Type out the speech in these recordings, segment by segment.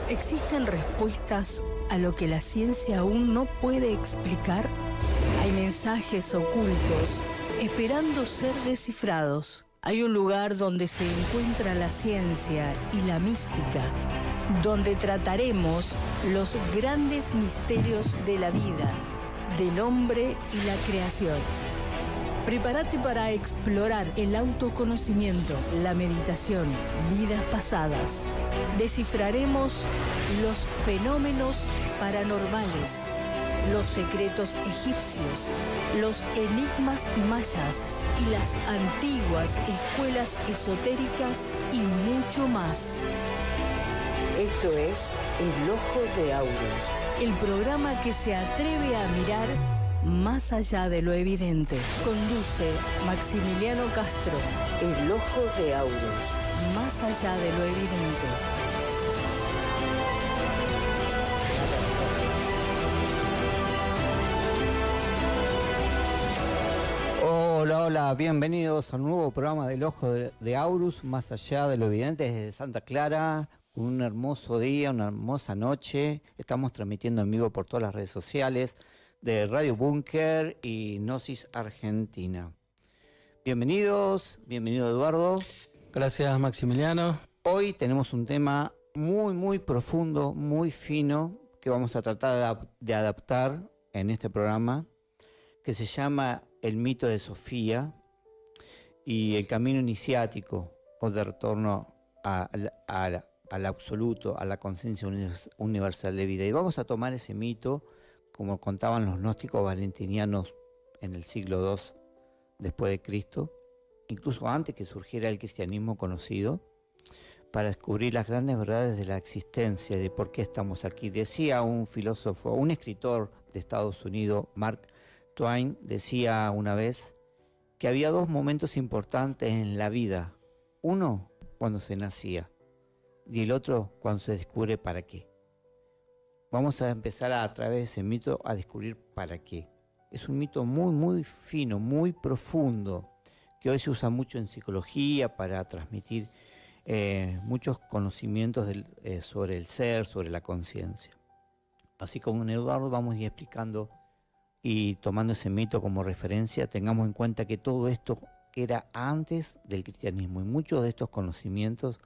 ¿Existen respuestas a lo que la ciencia aún no puede explicar? Hay mensajes ocultos esperando ser descifrados. Hay un lugar donde se encuentra la ciencia y la mística, donde trataremos los grandes misterios de la vida, del hombre y la creación. Prepárate para explorar el autoconocimiento, la meditación, vidas pasadas. Descifraremos los fenómenos paranormales, los secretos egipcios, los enigmas mayas y las antiguas escuelas esotéricas y mucho más. Esto es El Ojo de Aurus, el programa que se atreve a mirar más allá de lo evidente. Conduce Maximiliano Castro. El Ojo de Aurus, más allá de lo evidente. Hola, bienvenidos al nuevo programa del Ojo de Aurus, más allá de lo evidente, desde Santa Clara. Un hermoso día, una hermosa noche. Estamos transmitiendo en vivo por todas las redes sociales de Radio Búnker y Gnosis Argentina. Bienvenido Eduardo. Gracias Maximiliano. Hoy tenemos un tema muy profundo, muy fino, que vamos a tratar de adaptar en este programa, que se llama El mito de Sofía y el camino iniciático o de retorno al absoluto, a la conciencia universal de vida. Y vamos a tomar ese mito, como contaban los gnósticos valentinianos en el siglo II después de Cristo, incluso antes que surgiera el cristianismo conocido, para descubrir las grandes verdades de la existencia, de por qué estamos aquí. Decía un filósofo, un escritor de Estados Unidos, Mark Twain, decía una vez que había dos momentos importantes en la vida. Uno, cuando se nacía, y el otro, cuando se descubre para qué. Vamos a empezar a través de ese mito a descubrir para qué. Es un mito muy fino, muy profundo, que hoy se usa mucho en psicología para transmitir muchos conocimientos sobre el ser, sobre la conciencia. Así como en Eduardo vamos a ir explicando y tomando ese mito como referencia, tengamos en cuenta que todo esto era antes del cristianismo y muchos de estos conocimientos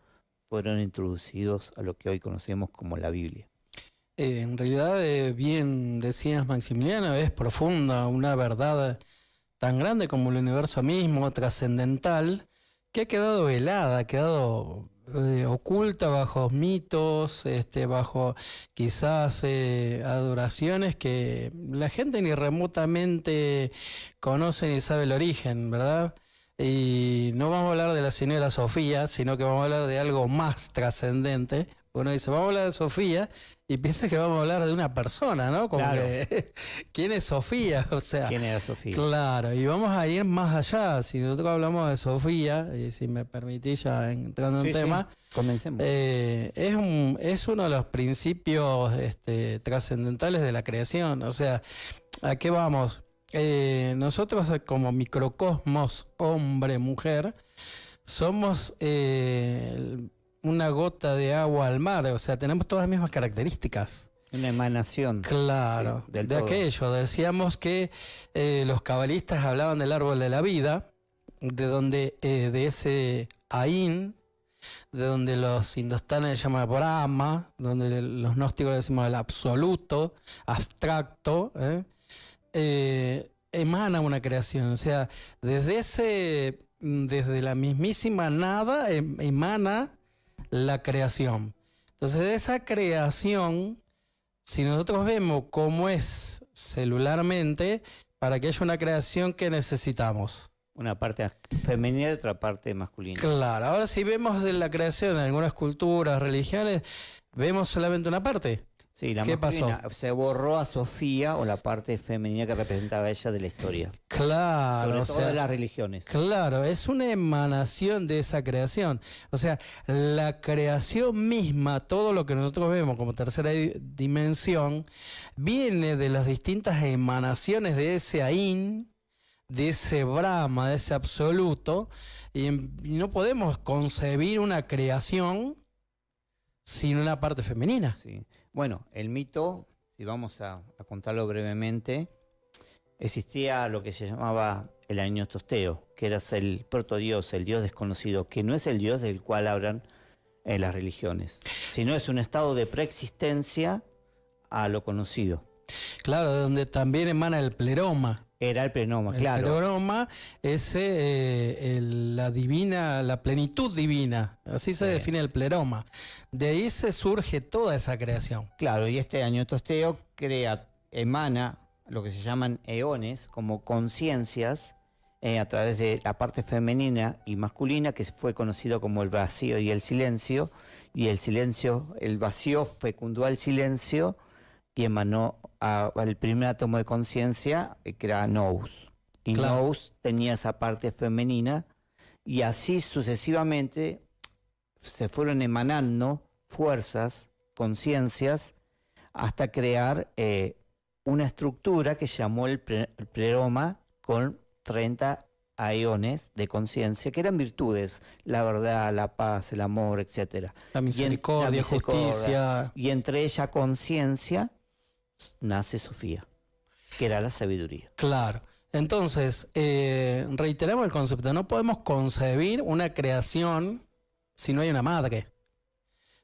fueron introducidos a lo que hoy conocemos como la Biblia. En realidad, bien decías Maximiliano, es profunda, una verdad tan grande como el universo mismo, trascendental, que ha quedado velada, ha quedado oculta bajo mitos, bajo quizás adoraciones que la gente ni remotamente conoce ni sabe el origen, ¿verdad? Y no vamos a hablar de la señora Sofía, sino que vamos a hablar de algo más trascendente. Uno dice, vamos a hablar de Sofía, y piensa que vamos a hablar de una persona, ¿no? Como claro. que, ¿quién es Sofía? O sea, ¿quién era Sofía? Claro, y vamos a ir más allá. Si nosotros hablamos de Sofía, y si me permitís ya entrando en tema, comencemos. Es uno de los principios trascendentales de la creación. O sea, ¿a qué vamos? Nosotros como microcosmos, hombre, mujer, somos una gota de agua al mar, o sea, tenemos todas las mismas características. Una emanación. Claro, sí, de todo. Aquello. Decíamos que los cabalistas hablaban del árbol de la vida, de donde de ese Ain, de donde los indostanes le llaman Brahma, donde los gnósticos le decimos el absoluto, abstracto, emana una creación. O sea, desde la mismísima nada emana la creación. Entonces, de esa creación, si nosotros vemos cómo es celularmente, para que haya una creación, ¿qué necesitamos? Una parte femenina y otra parte masculina. Claro, ahora si vemos de la creación en algunas culturas, religiones, vemos solamente una parte. Sí, la ¿Qué masculina. pasó? Se borró a Sofía, o la parte femenina que representaba ella de la historia. Claro, Sobre todo de las religiones. Claro, es una emanación de esa creación. O sea, la creación misma, todo lo que nosotros vemos como tercera dimensión, viene de las distintas emanaciones de ese Ain, de ese Brahma, de ese absoluto, y no podemos concebir una creación sin una parte femenina. Sí. Bueno, el mito, si vamos a contarlo brevemente, existía lo que se llamaba el Añotosteo, que era el protodios, el dios desconocido, que no es el dios del cual hablan las religiones, sino es un estado de preexistencia a lo conocido. Claro, de donde también emana el pleroma. Era el pleroma, claro. El pleroma es la plenitud divina, así se define el pleroma. De ahí se surge toda esa creación. Claro, y este Añotosteo emana lo que se llaman eones, como conciencias, a través de la parte femenina y masculina, que fue conocido como el vacío y el silencio, el vacío fecundó al silencio y emanó al primer átomo de conciencia, que era nous. Y claro, nous tenía esa parte femenina, y así sucesivamente se fueron emanando fuerzas, conciencias, hasta crear una estructura que llamó el pleroma, con 30 aeones de conciencia, que eran virtudes: la verdad, la paz, el amor, etc. La misericordia, justicia. Y entre ella conciencia nace Sofía, que era la sabiduría. Claro. Entonces, reiteramos el concepto: no podemos concebir una creación si no hay una madre.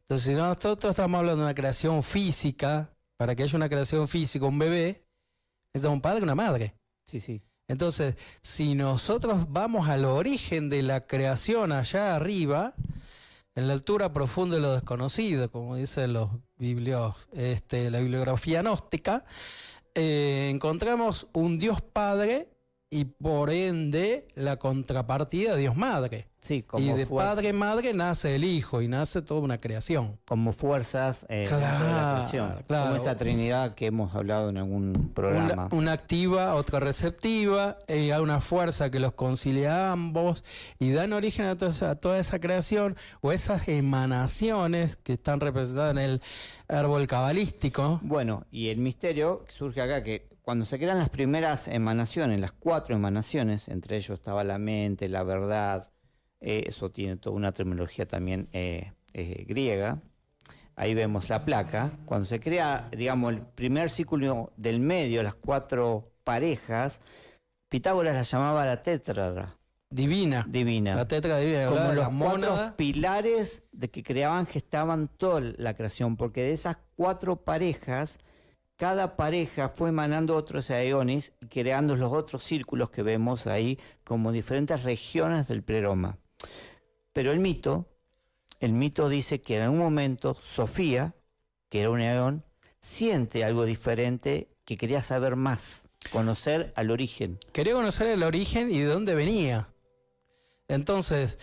Entonces, si nosotros estamos hablando de una creación física, para que haya una creación física, un bebé, necesita un padre y una madre. Sí, sí. Entonces, si nosotros vamos al origen de la creación allá arriba, en la altura profunda de lo desconocido, como dicen los la bibliografía gnóstica, encontramos un Dios Padre y por ende la contrapartida Dios Madre. Sí, como y de Padre Madre nace el Hijo y nace toda una creación. Como fuerzas dentro de la creación. Claro. Como esa Trinidad que hemos hablado en algún programa. Una activa, otra receptiva, hay una fuerza que los concilia a ambos y dan origen a toda esa creación, o esas emanaciones que están representadas en el árbol cabalístico. Bueno, y el misterio surge acá, que cuando se crean las primeras emanaciones, las 4 emanaciones, entre ellos estaba la mente, la verdad, eso tiene toda una terminología también griega. Ahí vemos la placa. Cuando se crea, digamos, el primer círculo del medio, las 4 parejas, Pitágoras la llamaba la tétrada. Divina. La tétrada divina. Como los 4 pilares de que creaban, gestaban toda la creación, porque de esas 4 parejas, cada pareja fue emanando otros aeones y creando los otros círculos que vemos ahí como diferentes regiones del pleroma. Pero el mito dice que en algún momento Sofía, que era un aeón, siente algo diferente, que quería saber más, conocer al origen. Quería conocer el origen y de dónde venía. Entonces,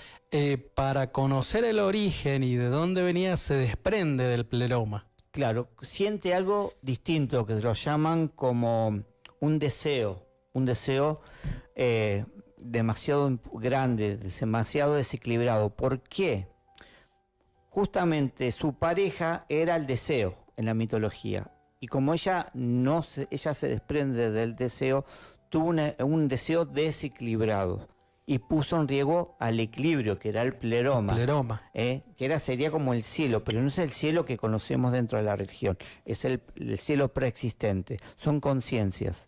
para conocer el origen y de dónde venía, se desprende del pleroma. Claro, siente algo distinto, que lo llaman como un deseo demasiado grande, demasiado desequilibrado. ¿Por qué? Justamente su pareja era el deseo en la mitología, y como ella se desprende del deseo, tuvo un deseo desequilibrado y puso en riesgo al equilibrio, que era el pleroma. Que sería como el cielo, pero no es el cielo que conocemos dentro de la religión, es el cielo preexistente, son conciencias.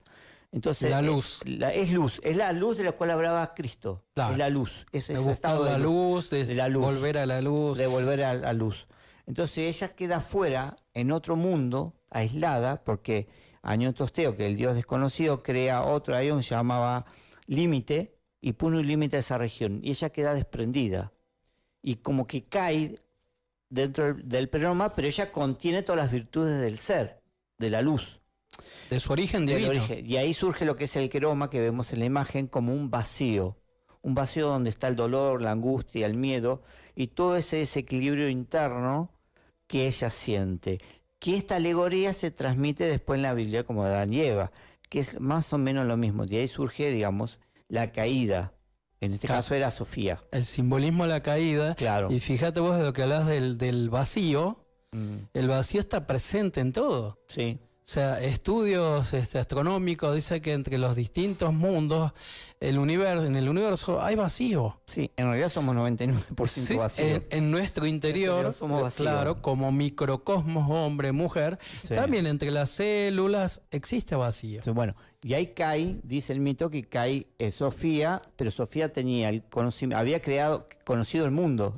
Entonces, la luz. Es la luz de la cual hablaba Cristo. Claro. Es la luz, es ese estado de luz, de la luz, volver a la luz. De volver a la luz. Entonces ella queda fuera, en otro mundo, aislada, porque Añotosteo, que el dios desconocido, crea otro aeón, se llamaba límite, y pone un límite a esa región, y ella queda desprendida, y como que cae dentro del pleroma, pero ella contiene todas las virtudes del ser, de la luz. De su origen divino. Y ahí surge lo que es el queroma, que vemos en la imagen, como un vacío donde está el dolor, la angustia, el miedo, y todo ese desequilibrio interno que ella siente. Que esta alegoría se transmite después en la Biblia como Adán y Eva, que es más o menos lo mismo. De ahí surge, digamos, la caída. En este caso era Sofía. El simbolismo de la caída. Claro. Y fíjate vos de lo que hablas del vacío. El vacío está presente en todo. Sí. O sea, estudios astronómicos dicen que entre los distintos mundos, en el universo hay vacío. Sí, en realidad somos 99% Sí, vacíos. en nuestro interior, somos vacíos. claro, como microcosmos, hombre, mujer, Sí. también entre las células existe vacío. Sí, bueno, y ahí cae, dice el mito que cae Sofía, pero Sofía tenía el conocimiento, había conocido el mundo,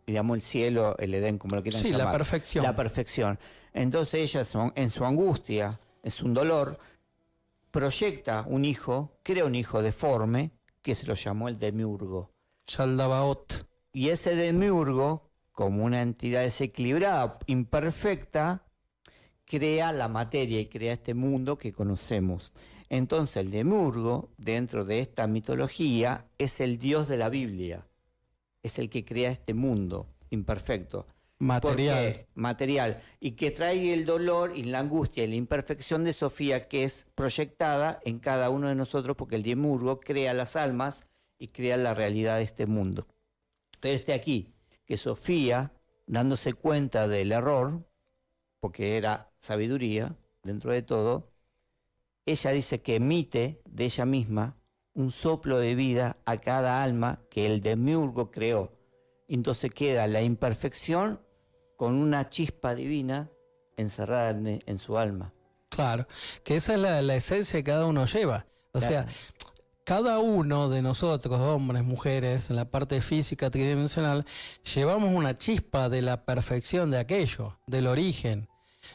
digamos el cielo, el Edén, como lo quieran Sí, llamar. la perfección. La perfección. Entonces ella, en su angustia, en su dolor, proyecta un hijo, crea un hijo deforme, que se lo llamó el Demiurgo. Chaldabaoth. Y ese Demiurgo, como una entidad desequilibrada, imperfecta, crea la materia y crea este mundo que conocemos. Entonces el Demiurgo, dentro de esta mitología, es el dios de la Biblia. Es el que crea este mundo imperfecto. Material. ¿Por qué? Material. Y que trae el dolor y la angustia y la imperfección de Sofía, que es proyectada en cada uno de nosotros, porque el Demiurgo crea las almas y crea la realidad de este mundo. Pero este aquí, que Sofía, dándose cuenta del error, porque era sabiduría dentro de todo, ella dice que emite de ella misma un soplo de vida a cada alma que el Demiurgo creó. Entonces queda la imperfección con una chispa divina encerrada en su alma. Claro, que esa es la esencia que cada uno lleva. O Claro. sea, cada uno de nosotros, hombres, mujeres, en la parte física tridimensional, llevamos una chispa de la perfección de aquello, del origen.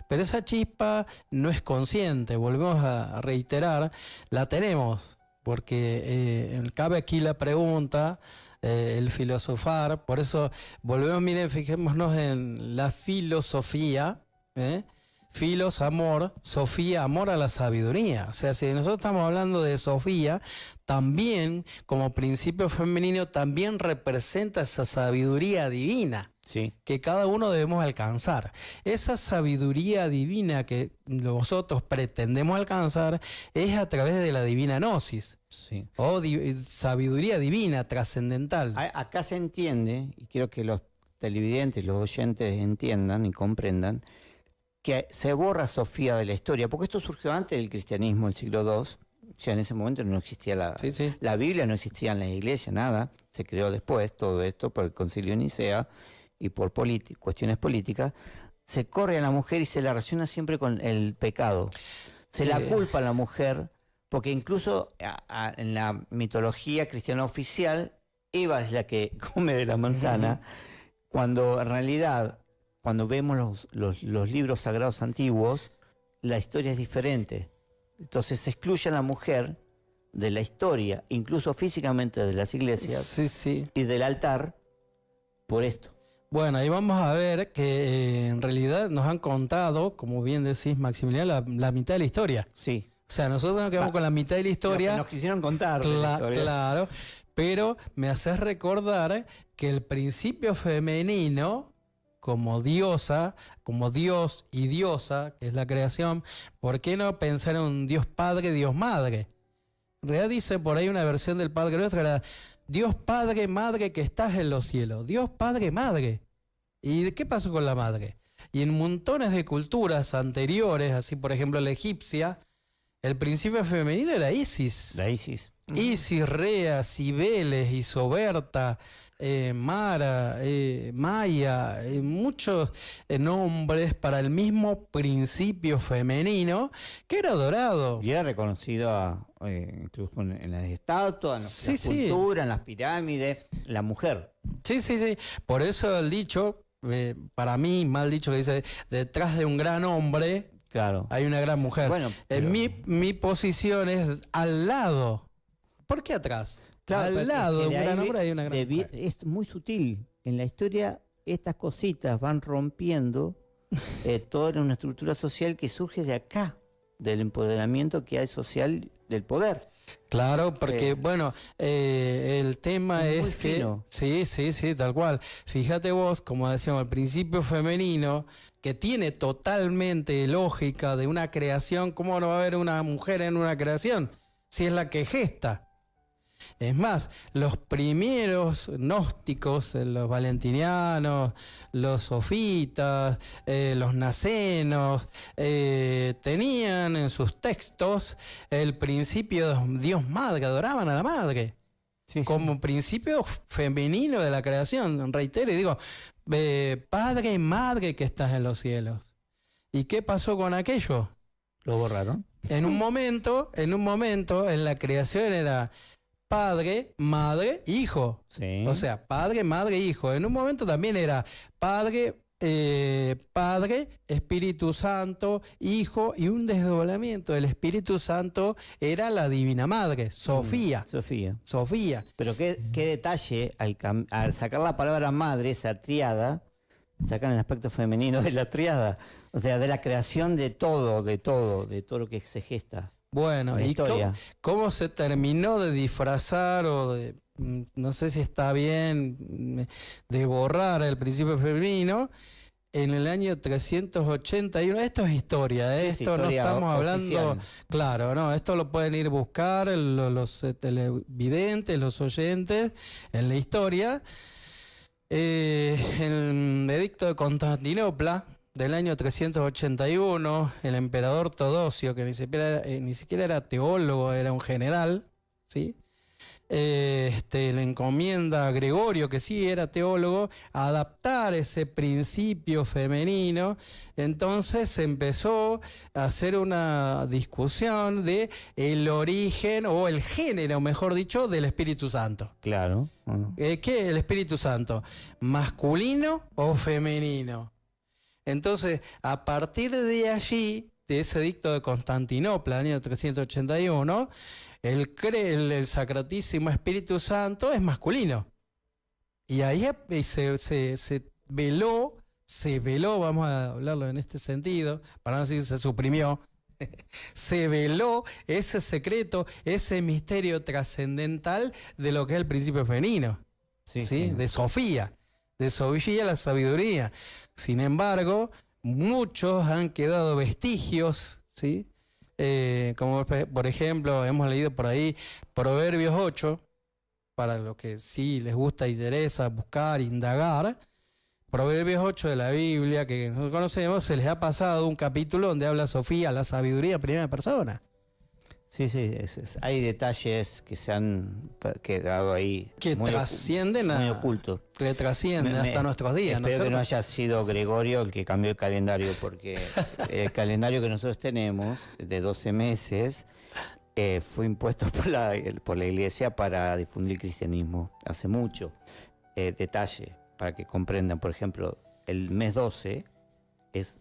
Pero esa chispa no es consciente, volvemos a reiterar, la tenemos, porque cabe aquí la pregunta, el filosofar, por eso volvemos, miren, fijémonos en la filosofía, Filos, amor, Sofía, amor a la sabiduría. O sea, si nosotros estamos hablando de Sofía, también como principio femenino, también representa esa sabiduría divina Sí. que cada uno debemos alcanzar. Esa sabiduría divina que nosotros pretendemos alcanzar es a través de la divina gnosis, Sí. o sabiduría divina, trascendental. Acá se entiende, y quiero que los televidentes, los oyentes entiendan y comprendan, que se borra Sofía de la historia, porque esto surgió antes del cristianismo, el siglo II. O sea, en ese momento no existía Sí, sí. la Biblia, no existía en la iglesia, nada. Se creó después todo esto por el Concilio de Nicea y por cuestiones políticas. Se corre a la mujer y se la relaciona siempre con el pecado. Se la culpa a la mujer, porque incluso en la mitología cristiana oficial, Eva es la que come de la manzana, cuando en realidad, cuando vemos los libros sagrados antiguos, la historia es diferente. Entonces se excluye a la mujer de la historia, incluso físicamente de las iglesias Sí, sí. y del altar, por esto. Bueno, ahí vamos a ver que en realidad nos han contado, como bien decís, Maximiliano, la mitad de la historia. Sí. O sea, nosotros nos quedamos con la mitad de la historia. Lo que nos quisieron contar. de la historia. Claro, pero me haces recordar que el principio femenino, como diosa, como Dios y diosa, que es la creación, ¿por qué no pensar en un Dios Padre, Dios Madre? En realidad dice por ahí una versión del Padre Nuestro, era Dios Padre, Madre que estás en los cielos. Dios Padre, Madre. ¿Y qué pasó con la madre? Y en montones de culturas anteriores, así por ejemplo la egipcia, el principio femenino era Isis. La Isis. Isis, Rea, Cibeles, Isoberta, Mara, Maya, muchos nombres para el mismo principio femenino que era adorado. Y era reconocido incluso en las estatuas, en Sí, las sí. culturas, en las pirámides, la mujer. Sí, sí, sí. Por eso el dicho, para mí, mal dicho, que dice, detrás de un gran hombre Claro. hay una gran mujer. Bueno, en pero- mi posición es al lado. ¿Por qué atrás? Claro, pero al es lado que de un de gran ahí hombre hay una gran mujer. es muy sutil. En la historia estas cositas van rompiendo toda una estructura social que surge de acá, del empoderamiento que hay social del poder. Claro, porque bueno, el tema es muy es que... fino. Sí, sí, sí, tal cual. Fíjate vos, como decíamos, el principio femenino, que tiene totalmente lógica de una creación, ¿cómo no va a haber una mujer en una creación? Si es la que gesta. Es más, los primeros gnósticos, los valentinianos, los sofitas, los nacenos, tenían en sus textos el principio de Dios Madre, adoraban a la Madre. Sí, Como principio femenino de la creación. Reitero y digo, Padre y Madre que estás en los cielos. ¿Y qué pasó con aquello? lo borraron. En un momento, en la creación era Padre, Madre, Hijo. Sí. O sea, Padre, Madre, Hijo. En un momento también era Padre, Espíritu Santo, Hijo, y un desdoblamiento. El Espíritu Santo era la Divina Madre, Sofía. Sofía. Pero qué detalle, al sacar la palabra madre, esa tríada, sacan el aspecto femenino de la tríada. O sea, de la creación de todo lo que se gesta. Bueno, la ¿y historia. cómo se terminó de disfrazar o de, no sé si está bien, de borrar el principio femenino? En el año 381, esto es historia, Sí, es esto no historia estamos hablando, oficial. claro, no, esto lo pueden ir a buscar los televidentes, los oyentes, en la historia. El edicto de Constantinopla del año 381, el emperador Teodosio, que ni siquiera era teólogo, era un general, ¿sí? Le encomienda a Gregorio, que sí era teólogo, a adaptar ese principio femenino. Entonces se empezó a hacer una discusión de el origen o el género, mejor dicho, del Espíritu Santo. Claro. ¿Qué es el Espíritu Santo? ¿Masculino o femenino? Entonces, a partir de allí, de ese edicto de Constantinopla, año 381, el Sacratísimo Espíritu Santo es masculino. Y ahí se veló, vamos a hablarlo en este sentido, para no decir se suprimió, se veló ese secreto, ese misterio trascendental de lo que es el principio femenino, ¿sí? De Sofía, la sabiduría. Sin embargo, muchos han quedado vestigios, ¿sí? Como por ejemplo, hemos leído por ahí Proverbios 8, para los que sí les gusta, interesa buscar, indagar. Proverbios 8 de la Biblia, que nosotros conocemos, se les ha pasado un capítulo donde habla Sofía, la sabiduría en primera persona. Sí, hay detalles que se han quedado ahí. Que trascienden muy ocultos. Que trascienden hasta nuestros días. Espero que no haya sido Gregorio el que cambió el calendario, porque el calendario que nosotros tenemos, de 12 meses, fue impuesto por la Iglesia para difundir el cristianismo hace mucho. Detalle, para que comprendan, por ejemplo, el mes 12 es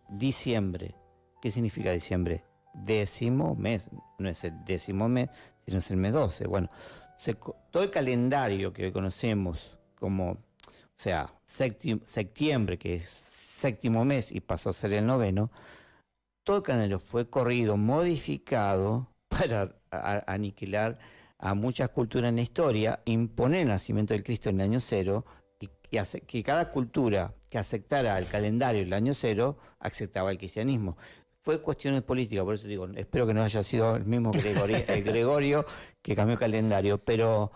diciembre. ¿Qué significa diciembre? 10º mes, no es el 10º mes, sino es el mes 12. Bueno, todo el calendario que hoy conocemos como, o sea, septiembre, que es 7º mes y pasó a ser el 9º, todo el calendario fue corrido, modificado para aniquilar a muchas culturas en la historia, imponer el nacimiento del Cristo en el año 0 y hacer que cada cultura que aceptara el calendario el año 0 aceptaba el cristianismo. Fue cuestiones políticas, por eso digo, espero que no haya sido el mismo Gregorio que cambió el calendario, pero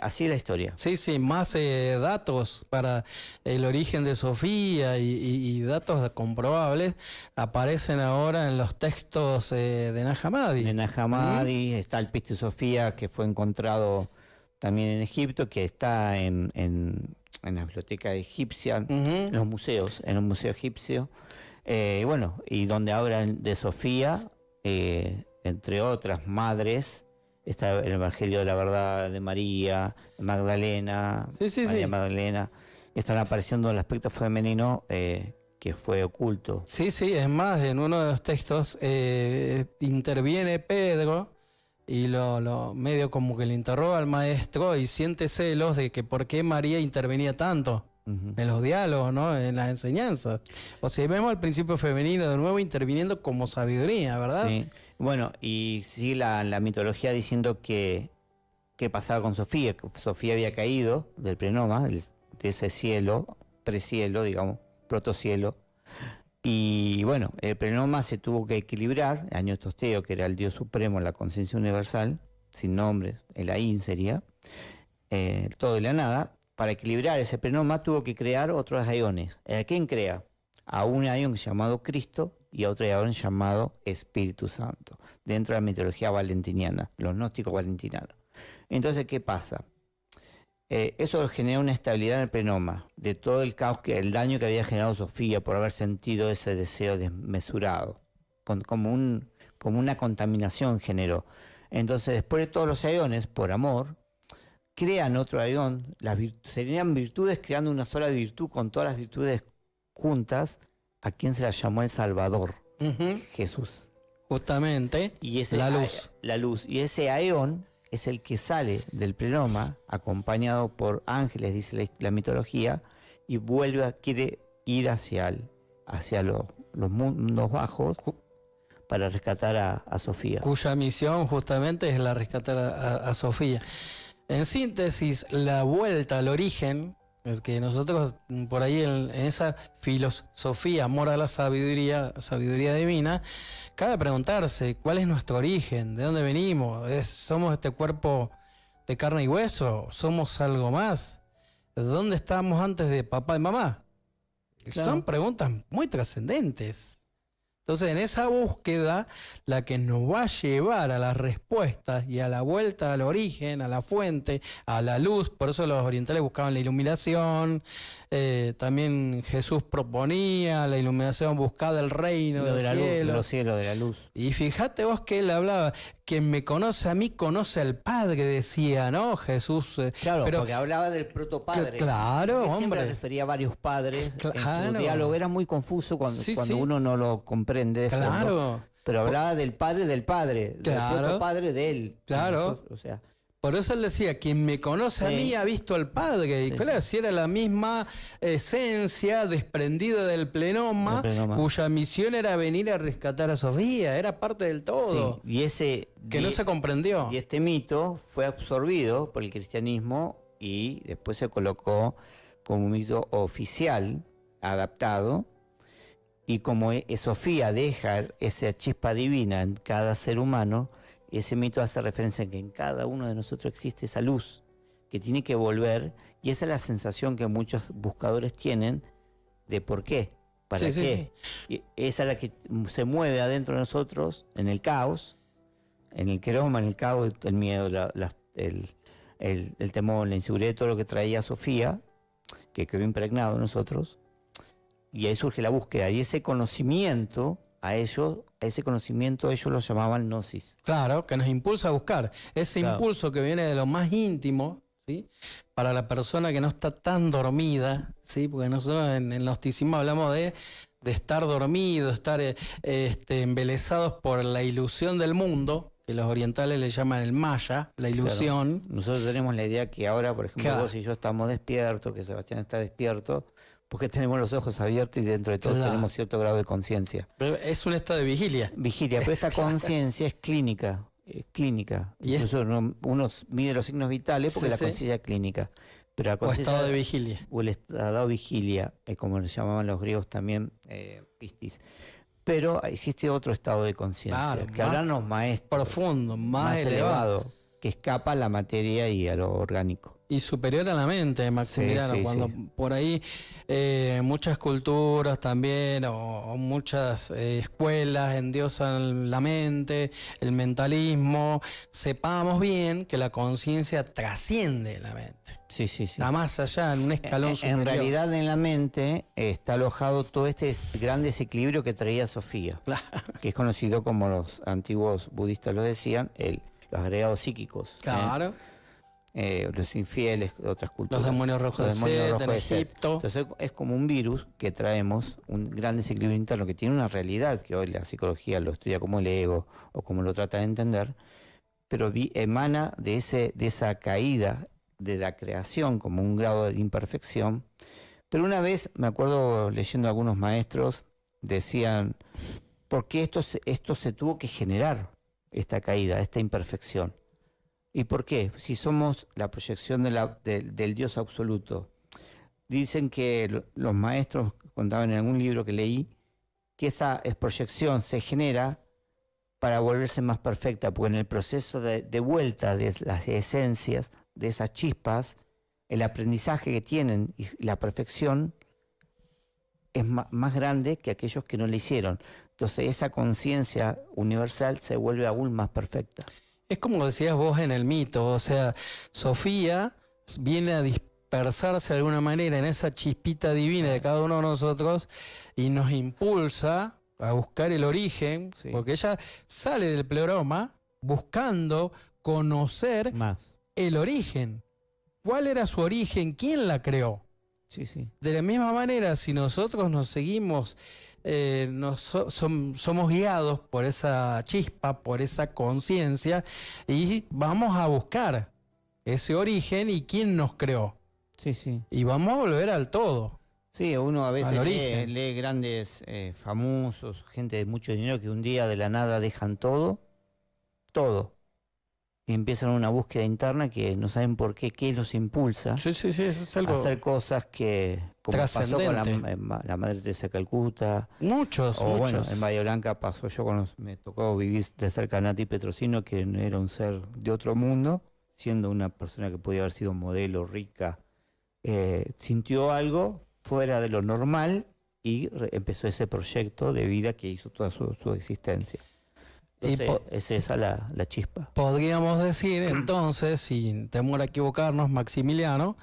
así es la historia. Sí, más datos para el origen de Sofía y datos comprobables aparecen ahora en los textos de Nag Hammadi. En Nag Hammadi está el Piste Sofía, que fue encontrado también en Egipto, que está en la biblioteca egipcia, en los museos, en un museo egipcio. Y bueno, y donde hablan de Sofía, entre otras madres, está el Evangelio de la Verdad de María, Magdalena, María Magdalena, están apareciendo el aspecto femenino que fue oculto. Sí, es más, en uno de los textos interviene Pedro y lo medio como que le interroga al maestro y siente celos de que por qué María intervenía tanto. En los diálogos, ¿no? En las enseñanzas. O sea, vemos al principio femenino de nuevo interviniendo como sabiduría, ¿verdad? Sí. Bueno, y sigue la mitología diciendo que pasaba con Sofía, que Sofía había caído del prenoma, de ese cielo, precielo, digamos, protocielo. Y bueno, el prenoma se tuvo que equilibrar, el año Tosteo, que era el Dios supremo, la conciencia universal, sin nombre, el Ain sería, todo de la nada. Para equilibrar ese plenoma tuvo que crear otros aiones. ¿A quién crea? A un aion llamado Cristo y a otro aion llamado Espíritu Santo, dentro de la mitología valentiniana, los gnósticos valentinianos. Entonces, ¿qué pasa? Eso genera una estabilidad en el plenoma, de todo el caos, el daño que había generado Sofía por haber sentido ese deseo desmesurado, como una contaminación generó. Entonces, después de todos los aiones, por amor, crean otro aion, serían virtudes creando una sola virtud con todas las virtudes juntas, a quien se la llamó el Salvador, Jesús. Justamente, Y ese, la luz. La luz. Y ese aion es el que sale del plenoma, acompañado por ángeles, dice la mitología, y quiere ir hacia los mundos bajos para rescatar a Sofía. Cuya misión justamente es la rescatar a Sofía. En síntesis, la vuelta al origen, es que nosotros por ahí en esa filosofía, amor a la sabiduría divina, cabe preguntarse cuál es nuestro origen, de dónde venimos, ¿somos este cuerpo de carne y hueso? ¿Somos algo más? ¿De dónde estábamos antes de papá y mamá? Claro. Son preguntas muy trascendentes. Entonces, en esa búsqueda, la que nos va a llevar a las respuestas y a la vuelta al origen, a la fuente, a la luz, por eso los orientales buscaban la iluminación, también Jesús proponía la iluminación, buscada el reino Lo del de la cielo. luz, de los cielos, de la luz. Y fíjate vos que él hablaba, quien me conoce a mí conoce al Padre, decía, ¿no? Jesús. Claro, pero porque hablaba del protopadre. Claro, Porque siempre hombre. refería a varios padres. En Claro. su diálogo era muy confuso cuando Sí. uno no lo comprende de fondo. Claro. Pero hablaba del padre, del Claro. protopadre de él. Claro. Nosotros, o sea, Por eso él decía, quien me conoce a Sí. mí ha visto al Padre. Y Sí, claro, si era la misma esencia desprendida del plenoma, cuya misión era venir a rescatar a Sofía, era parte del todo. sí. Y ese Que no se comprendió. Y este mito fue absorbido por el cristianismo y después se colocó como un mito oficial, adaptado. Y como Sofía deja esa chispa divina en cada ser humano, ese mito hace referencia a que en cada uno de nosotros existe esa luz que tiene que volver, y esa es la sensación que muchos buscadores tienen de por qué, para Sí, sí, qué. Y esa es la que se mueve adentro de nosotros, en el caos, en el queroma, en el caos, el miedo, el temor, la inseguridad, todo lo que traía Sofía, que quedó impregnado en nosotros, y ahí surge la búsqueda, y ese conocimiento ese conocimiento ellos lo llamaban gnosis. Claro, que nos impulsa a buscar. Ese Claro. impulso que viene de lo más íntimo, ¿sí? Para la persona que no está tan dormida, ¿sí? Porque nosotros en el gnosticismo hablamos de estar dormido, estar embelesados por la ilusión del mundo, que los orientales le llaman el maya, la ilusión. Claro. Nosotros tenemos la idea que ahora, por ejemplo, Claro. vos y yo estamos despiertos, que Sebastián está despierto, porque tenemos los ojos abiertos y dentro de todo Claro. tenemos cierto grado de conciencia. Pero es un estado de vigilia. Vigilia, pero esa conciencia es clínica. Es clínica. Y es- Incluso uno mide los signos vitales porque Sí, la sí. conciencia es clínica. Pero la O conciencia estado de vigilia. o el estado de vigilia, como lo llamaban los griegos también, pistis. Pero existe otro estado de conciencia, Claro, que más hablan los maestros, Profundo, más elevado. que escapa a la materia y a lo orgánico. Y superior a la mente, Maximiliano, Sí, sí, cuando sí. por ahí muchas culturas también o muchas escuelas endiosan la mente, el mentalismo, sepamos bien que la conciencia trasciende la mente, Sí. está más allá, en un escalón superior. En realidad en la mente está alojado todo este gran desequilibrio que traía Sofía, Claro. que es conocido como los antiguos budistas lo decían, los agregados psíquicos. Claro. Los infieles de otras culturas. Los demonios rojos de Set, en Egipto. Entonces es como un virus que traemos, un gran desequilibrio interno que tiene una realidad que hoy la psicología lo estudia como el ego o como lo trata de entender, pero emana de esa caída de la creación como un grado de imperfección. Pero una vez, me acuerdo leyendo a algunos maestros, decían, ¿por qué esto se tuvo que generar, esta caída, esta imperfección? ¿Y por qué? Si somos la proyección del Dios absoluto. Dicen que los maestros contaban en algún libro que leí que esa proyección se genera para volverse más perfecta, porque en el proceso de vuelta de las esencias, de esas chispas, el aprendizaje que tienen y la perfección es más grande que aquellos que no le hicieron. Entonces esa conciencia universal se vuelve aún más perfecta. Es como decías vos en el mito, o sea, Sofía viene a dispersarse de alguna manera en esa chispita divina de cada uno de nosotros y nos impulsa a buscar el origen, Sí. porque ella sale del pleroma buscando conocer Más. el origen. ¿Cuál era su origen? ¿Quién la creó? Sí, sí. De la misma manera, si nosotros nos seguimos, somos guiados por esa chispa, por esa conciencia, y vamos a buscar ese origen y quién nos creó. Sí, sí. Y vamos a volver al todo. Sí, uno a veces Al lee, origen. lee grandes famosos, gente de mucho dinero que un día de la nada dejan todo, y empiezan una búsqueda interna que no saben por qué los impulsa Sí, sí, sí, eso es a algo hacer cosas que, como pasó con trascendente. la Madre Teresa de Calcuta, Muchos. o bueno, muchos. en Bahía Blanca pasó, me tocó vivir de cerca a Nati Petrosino, que era un ser de otro mundo, siendo una persona que podía haber sido modelo, rica, sintió algo fuera de lo normal y empezó ese proyecto de vida que hizo toda su existencia. Y Entonces, es esa la chispa. Podríamos decir entonces, sin temor a equivocarnos, Maximiliano,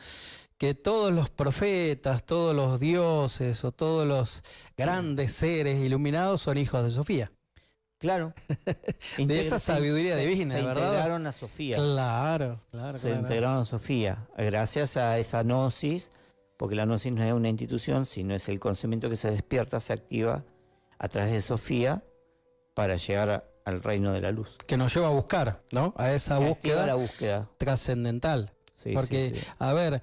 que todos los profetas, todos los dioses o todos los grandes seres iluminados son hijos de Sofía. Claro. De esa sabiduría divina, se ¿verdad? integraron a Sofía. Claro, claro. Se claro. integraron a Sofía. Gracias a esa gnosis, porque la gnosis no es una institución, sino es el conocimiento que se despierta, se activa a través de Sofía para llegar al reino de la luz. Que nos lleva a buscar, ¿no? A esa Que activa la búsqueda búsqueda. trascendental. Sí, Porque, sí, sí. a ver,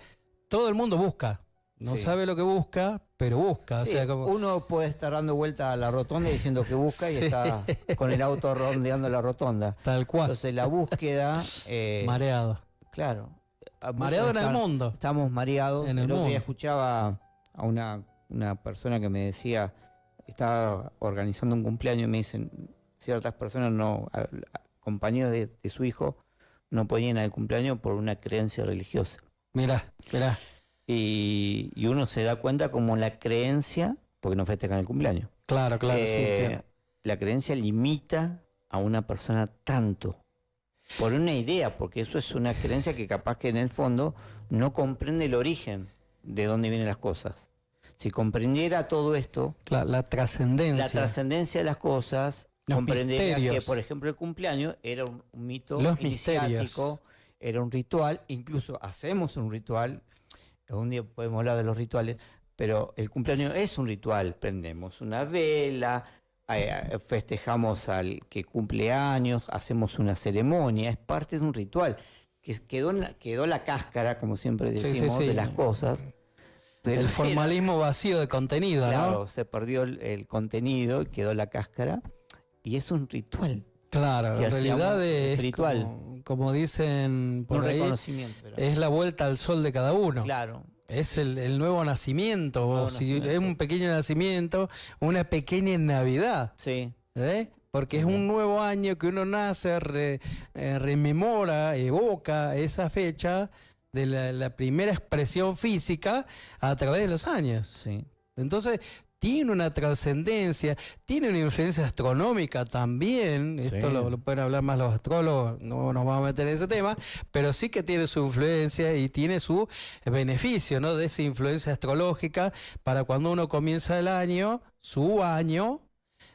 todo el mundo busca. No Sí. sabe lo que busca, pero busca. Sí, o sea, como... uno puede estar dando vuelta a la rotonda diciendo que busca y Sí. está con el auto rondeando la rotonda. Tal cual. Entonces la búsqueda, Mareado. claro. Mareado en el mundo. Estamos mareados. En el el otro día mundo. escuchaba a una persona que me decía, estaba organizando un cumpleaños y me dicen, ciertas personas compañeros de su hijo no podían ir al cumpleaños por una creencia religiosa. Mirá. Y uno se da cuenta como la creencia, porque no festejan el cumpleaños, Claro, sí, entiendo. la creencia limita a una persona tanto por una idea, porque eso es una creencia que capaz que en el fondo no comprende el origen de dónde vienen las cosas. Si comprendiera todo esto, La trascendencia. la trascendencia de las cosas, Los comprendería misterios. que, por ejemplo, el cumpleaños era un mito Los iniciático, misterios. era un ritual, incluso hacemos un ritual, algún día podemos hablar de los rituales, pero el cumpleaños es un ritual, prendemos una vela, festejamos al que cumple años, hacemos una ceremonia, es parte de un ritual, que quedó la cáscara, como siempre Sí, decimos, sí. de las cosas. Pero El formalismo vacío de contenido, claro, ¿no? se perdió el contenido y quedó la cáscara, y es un ritual, Claro, que en realidad hacíamos es espiritual. como dicen por un ahí, reconocimiento. ¿verdad? es la vuelta al sol de cada uno. Claro, Es el nuevo nacimiento, Nuevo o si nacimiento. es un pequeño nacimiento, una pequeña Navidad, sí, ¿eh? Porque es un nuevo año que uno nace, rememora, evoca esa fecha de la primera expresión física a través de los años. sí. Entonces, tiene una trascendencia, tiene una influencia astronómica también. Esto Sí. lo pueden hablar más los astrólogos, no nos vamos a meter en ese tema, pero sí que tiene su influencia y tiene su beneficio, ¿no? De esa influencia astrológica para cuando uno comienza el año, su año,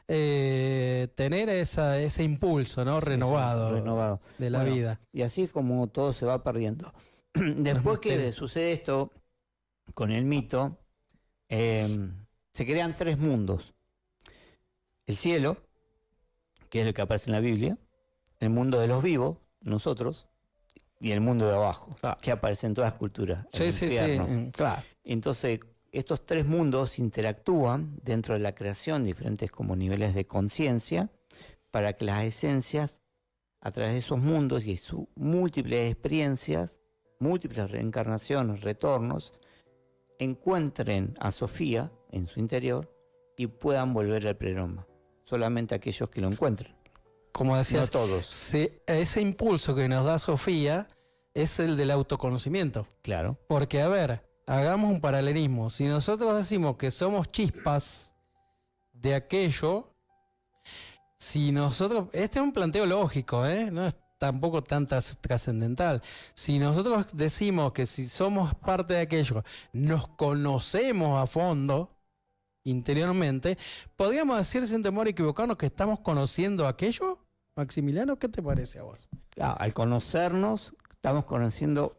tener ese impulso, ¿no? Sí, sí, renovado, renovado. de la Bueno, vida. Y así es como todo se va perdiendo. Después que misterios. sucede esto con el mito, se crean tres mundos. El cielo, que es el que aparece en la Biblia, el mundo de los vivos, nosotros, y el mundo de abajo, Claro. que aparece en todas las culturas. el Sí, infierno. claro. Entonces, estos tres mundos interactúan dentro de la creación, diferentes como niveles de conciencia, para que las esencias, a través de esos mundos y sus múltiples experiencias, múltiples reencarnaciones, retornos, encuentren a Sofía en su interior y puedan volver al pleroma. Solamente aquellos que lo encuentren. como decías, No todos. ese impulso que nos da Sofía es el del autoconocimiento. Claro. Porque, a ver, hagamos un paralelismo. Si nosotros decimos que somos chispas de aquello, si nosotros... Este es un planteo lógico, no es tampoco tan trascendental. Si nosotros decimos que si somos parte de aquello, nos conocemos a fondo, interiormente, ¿podríamos decir sin temor a equivocarnos que estamos conociendo aquello? Maximiliano, ¿qué te parece a vos? Al conocernos, estamos conociendo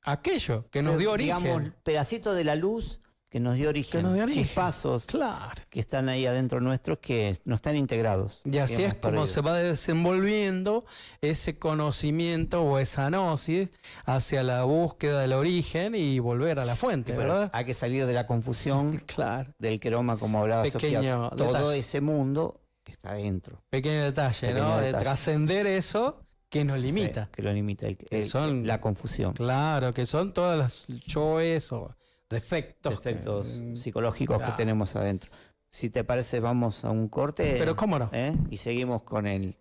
Aquello que nos dio origen. Digamos, pedacitos de la luz que nos dio origen. Chispazos Claro. que están ahí adentro nuestros que no están integrados. Y así es como se va desenvolviendo ese conocimiento o esa gnosis hacia la búsqueda del origen y volver a la fuente, Pero ¿verdad? hay que salir de la confusión Claro. del queroma, como hablaba Pequeño Sofía. Todo detalle. ese mundo está adentro. Pequeño detalle, Pequeño ¿no? De detalle. trascender eso que nos limita. Sí, que lo limita, son- la confusión. Claro, que son todas las yoes o defectos. Efectos que- psicológicos Claro. que tenemos adentro. Si te parece, vamos a un corte. Pero cómo no. Y seguimos con el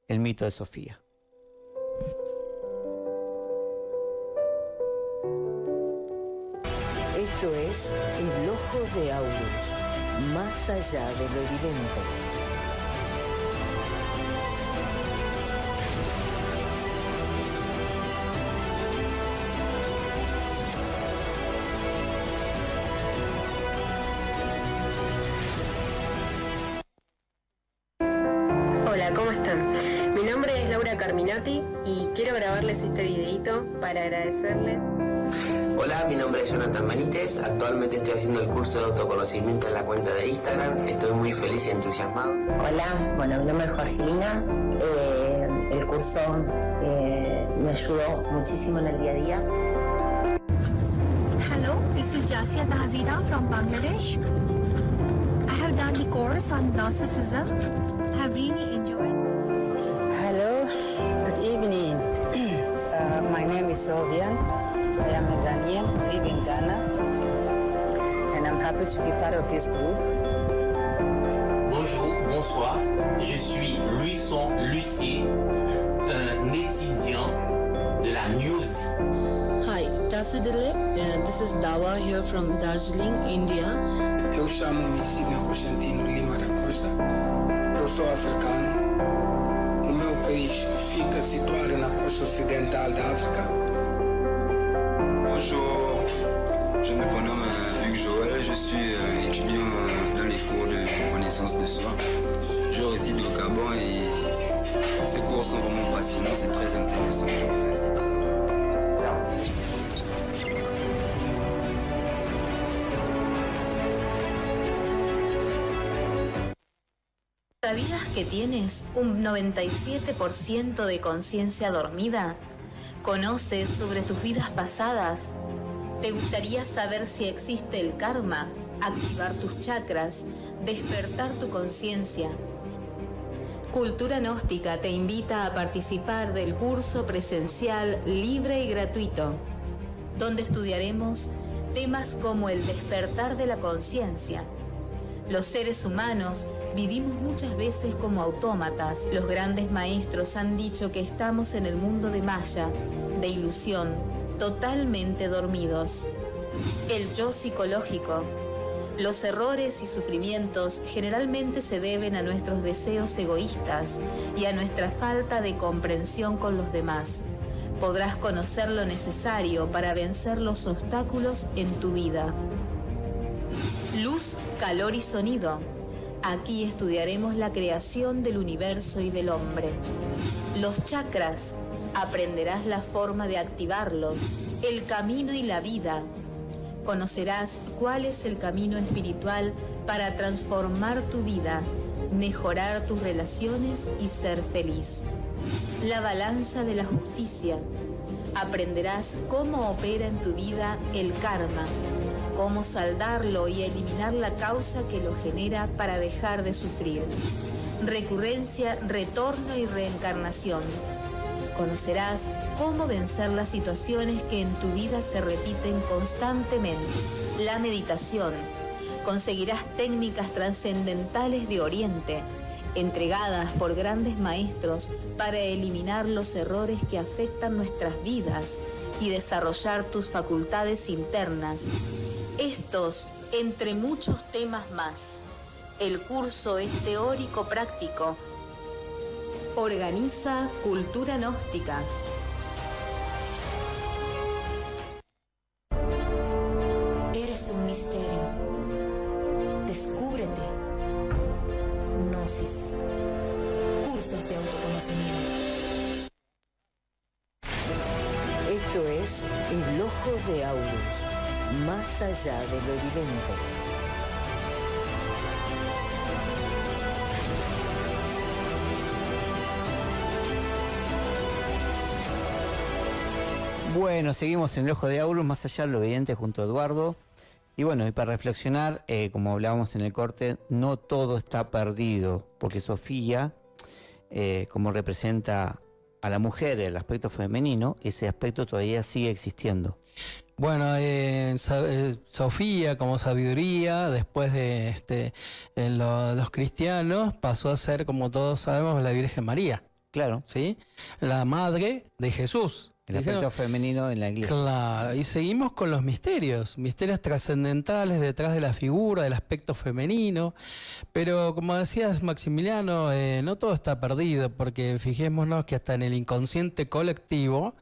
mito de Sofía. Esto es El Ojo de Aurus, más allá de lo evidente. Hola, ¿cómo están? Mi nombre es Laura Carminati y quiero grabarles este videito para agradecerles. Hola, mi nombre es Jonathan Benítez. Actualmente estoy haciendo el curso de autoconocimiento en la cuenta de Instagram. Estoy muy feliz y entusiasmado. Hola, bueno, mi nombre es Jorgelina. El curso me ayudó muchísimo en el día a día. Hello, this is Jasia Tahzida from Bangladesh. I have done the course on narcissism. I have really enjoyed. Hello, good evening. My name is Sylvian. I am a Ghanaian, live in Ghana, and I'm happy to be part of this group. Bonjour, bonsoir. Je suis Luisson Lucier, un étudiant de la Newsy. Hi, Tassidile. This is Dawa here from Darjeeling, India. Eu chamo-me Sidney Constantino Lima da Costa. Eu sou africano. O meu país fica situado na costa ocidental da África. Bonjour, je me prénomme Luc Joël, je suis étudiant dans les cours de connaissance de soi. Je réside au Gabon et ces cours sont vraiment passionnants, c'est très intéressant. Je vous incite. ¿Sabías que tienes un 97% de conciencia dormida? ¿Conoces sobre tus vidas pasadas? ¿Te gustaría saber si existe el karma? Activar tus chakras, despertar tu conciencia. Cultura Gnóstica te invita a participar del curso presencial libre y gratuito, donde estudiaremos temas como el despertar de la conciencia. Los seres humanos vivimos muchas veces como autómatas. Los grandes maestros han dicho que estamos en el mundo de Maya, de ilusión, totalmente dormidos. El yo psicológico. Los errores y sufrimientos generalmente se deben a nuestros deseos egoístas y a nuestra falta de comprensión con los demás. Podrás conocer lo necesario para vencer los obstáculos en tu vida. Luz, calor y sonido. Aquí estudiaremos la creación del universo y del hombre. Los chakras. Aprenderás la forma de activarlos, el camino y la vida. Conocerás cuál es el camino espiritual para transformar tu vida, mejorar tus relaciones y ser feliz. La balanza de la justicia. Aprenderás cómo opera en tu vida el karma, cómo saldarlo y eliminar la causa que lo genera para dejar de sufrir. Recurrencia, retorno y reencarnación. Conocerás cómo vencer las situaciones que en tu vida se repiten constantemente. La meditación. Conseguirás técnicas trascendentales de Oriente entregadas por grandes maestros para eliminar los errores que afectan nuestras vidas y desarrollar tus facultades internas. Estos, entre muchos temas más. El curso es teórico práctico. Organiza Cultura Gnóstica. Eres un misterio. Descúbrete. Gnosis. Cursos de autoconocimiento. Esto es El Ojo de Aurus, más allá de lo evidente. Bueno, seguimos en el Ojo de Aurus, más allá de lo evidente, junto a Eduardo. Y bueno, y para reflexionar, como hablábamos en el corte, no todo está perdido, porque Sofía, como representa a la mujer, el aspecto femenino, ese aspecto todavía sigue existiendo. Bueno, Sofía como sabiduría, después de los cristianos, pasó a ser, como todos sabemos, la Virgen María. Claro. ¿Sí? La madre de Jesús. El aspecto femenino en la iglesia. Claro, y seguimos con los misterios trascendentales detrás de la figura, del aspecto femenino, pero como decías, Maximiliano, no todo está perdido, porque fijémonos que hasta en el inconsciente colectivo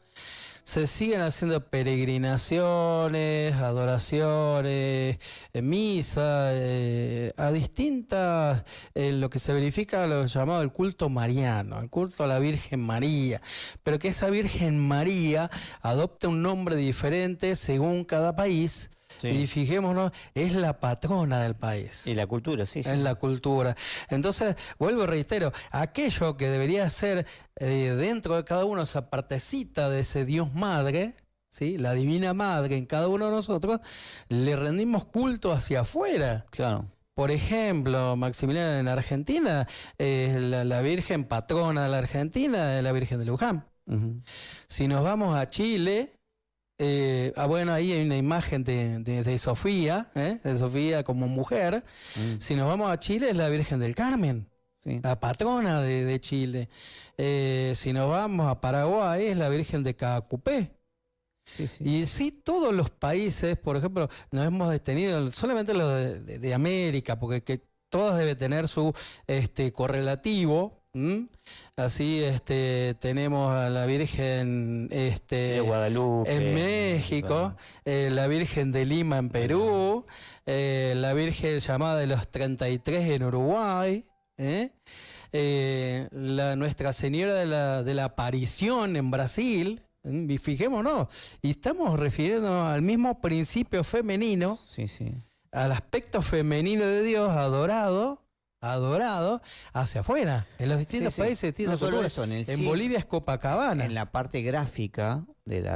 se siguen haciendo peregrinaciones, adoraciones, misa, a distintas, lo que se verifica lo llamado el culto mariano, el culto a la Virgen María, pero que esa Virgen María adopta un nombre diferente según cada país. Sí. Y fijémonos, es la patrona del país. Y la cultura, sí. Es la cultura. Entonces, vuelvo y reitero, aquello que debería ser dentro de cada uno, esa partecita de ese Dios Madre, ¿sí? La Divina Madre en cada uno de nosotros, le rendimos culto hacia afuera. Claro. Por ejemplo, Maximiliano, en Argentina, la Virgen patrona de la Argentina es la Virgen de Luján. Si nos vamos a Chile... bueno, ahí hay una imagen de Sofía, de Sofía como mujer. Si nos vamos a Chile es la Virgen del Carmen, sí, la patrona de Chile. Si nos vamos a Paraguay es la Virgen de Caacupé. Sí, sí. Y sí, todos los países, por ejemplo, nos hemos detenido solamente los de América, porque todas deben tener su correlativo. Así tenemos a la Virgen de Guadalupe en México, la Virgen de Lima en Perú, la Virgen llamada de los 33 en Uruguay, Nuestra Señora de la Aparición en Brasil. Y fijémonos, y estamos refiriendo al mismo principio femenino, sí, sí, al aspecto femenino de Dios adorado hacia afuera, en los distintos países. No solo eso, en Bolivia es Copacabana. En la parte gráfica,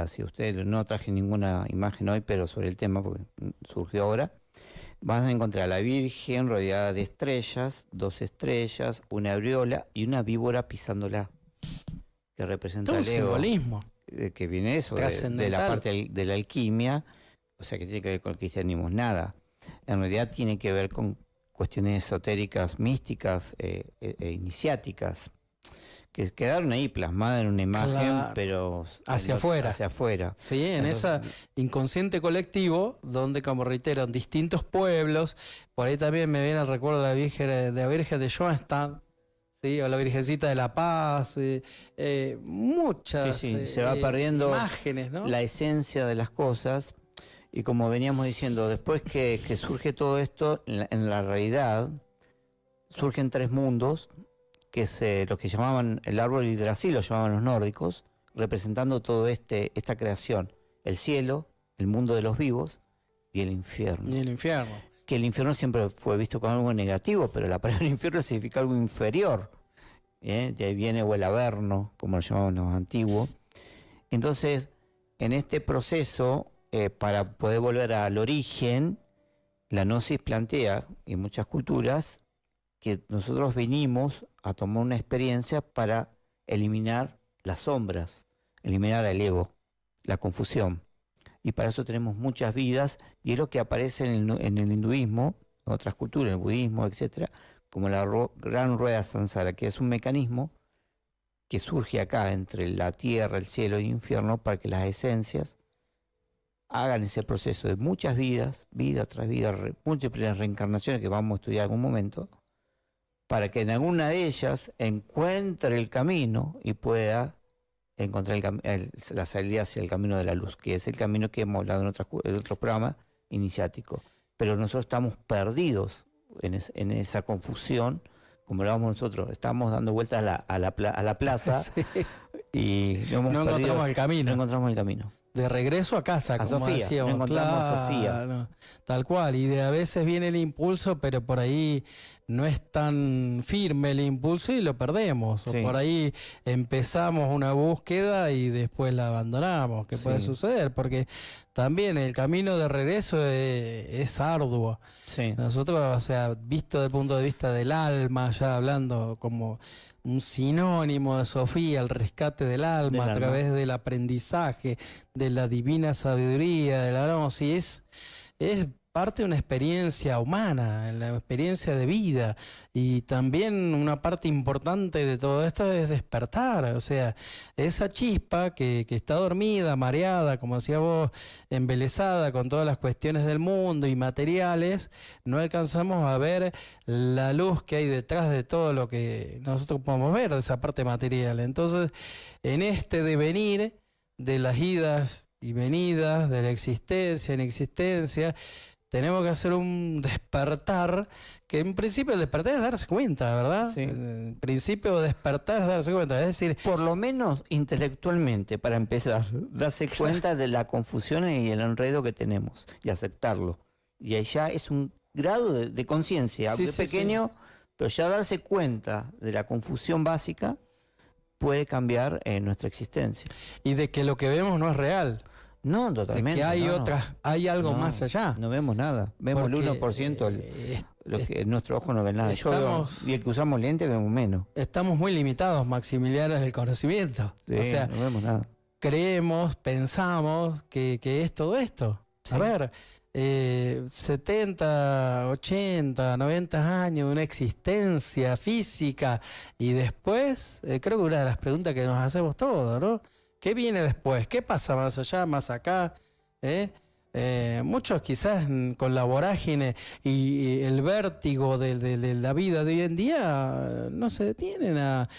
si usted no traje ninguna imagen hoy, pero sobre el tema, porque surgió ahora, van a encontrar a la Virgen rodeada de estrellas, 2 estrellas, una aureola y una víbora pisándola, que representa todo el ego, simbolismo. Que viene eso, de la parte de la alquimia, o sea, que tiene que ver con el cristianismo, nada. En realidad tiene que ver con cuestiones esotéricas, místicas, iniciáticas, que quedaron ahí plasmadas en una imagen, claro, pero hacia afuera. Hacia afuera. Sí, en ese inconsciente colectivo, donde, como reitero, en distintos pueblos, por ahí también me viene al recuerdo de la Virgen de Schoenstatt, ¿sí? O la Virgencita de la Paz, muchas se va perdiendo imágenes, ¿no? La esencia de las cosas. Y como veníamos diciendo, después que surge todo esto, en la realidad surgen 3 mundos, que es lo que llamaban el árbol Yggdrasil, lo llamaban los nórdicos, representando todo esta creación: el cielo, el mundo de los vivos y el infierno. Y el infierno. Que el infierno siempre fue visto como algo negativo, pero la palabra infierno significa algo inferior. De ahí viene, o el averno, como lo llamaban los antiguos. Entonces, en este proceso, para poder volver al origen, la gnosis plantea en muchas culturas que nosotros venimos a tomar una experiencia para eliminar las sombras, eliminar el ego, la confusión. Y para eso tenemos muchas vidas, y es lo que aparece en el hinduismo, en otras culturas, en el budismo, etcétera, como la gran rueda samsara, que es un mecanismo que surge acá entre la tierra, el cielo y el infierno, para que las esencias hagan ese proceso de muchas vidas, vida tras vida, múltiples reencarnaciones que vamos a estudiar en algún momento, para que en alguna de ellas encuentre el camino y pueda encontrar la salida hacia el camino de la luz, que es el camino que hemos hablado en otros programas iniciáticos. Pero nosotros estamos perdidos en esa confusión, como hablábamos nosotros, estamos dando vueltas a la plaza Sí. y No encontramos el camino. No encontramos el camino. De regreso a casa, como Sofía, decíamos. no encontramos a Claro, Sofía. tal cual, y a veces viene el impulso, pero por ahí no es tan firme el impulso y lo perdemos. Sí. O por ahí empezamos una búsqueda y después la abandonamos, que puede Sí. suceder, porque también el camino de regreso es arduo. Sí. Nosotros, o sea, visto desde el punto de vista del alma, ya hablando como un sinónimo de Sofía, el rescate del alma a través del aprendizaje, de la divina sabiduría, de la gnosis, es parte de una experiencia humana, la experiencia de vida, y también una parte importante de todo esto es despertar, o sea, esa chispa que está dormida, mareada, como decía vos, embelesada con todas las cuestiones del mundo y materiales, no alcanzamos a ver la luz que hay detrás de todo lo que nosotros podemos ver, de esa parte material. Entonces, en este devenir de las idas y venidas, de la existencia, inexistencia, tenemos que hacer un despertar, que en principio el despertar es darse cuenta, ¿verdad? Sí. En principio despertar es darse cuenta, es decir... Por lo menos intelectualmente, para empezar, darse cuenta de la confusión y el enredo que tenemos y aceptarlo. Y ahí ya es un grado de conciencia, aunque pequeño, pero ya darse cuenta de la confusión básica puede cambiar nuestra existencia. Y de que lo que vemos no es real. No, totalmente. De que hay no, hay algo no, más allá. No vemos nada. Vemos Porque, el 1%, lo que nuestro ojo no ve nada. Y el que usamos lente vemos menos. Estamos muy limitados, Maximiliano, en el conocimiento. Sí, o sea, no vemos nada. Creemos, pensamos que es todo esto. Sí. A ver, 70, 80, 90 años de una existencia física y después, creo que una de las preguntas que nos hacemos todos, ¿no? ¿Qué viene después? ¿Qué pasa más allá, más acá? Muchos quizás con la vorágine y el vértigo de la vida de hoy en día no se detienen a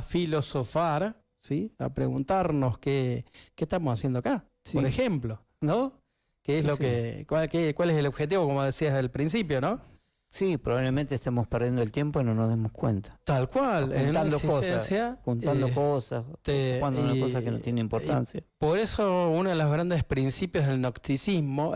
filosofar, ¿sí? A preguntarnos qué estamos haciendo acá, por ejemplo, ¿no? ¿Qué es cuál es el objetivo, como decías al principio, ¿no? Sí, probablemente estemos perdiendo el tiempo y no nos demos cuenta. Tal cual. Juntando cosas, ocupando una cosa que no tiene importancia. Por eso uno de los grandes principios del gnosticismo,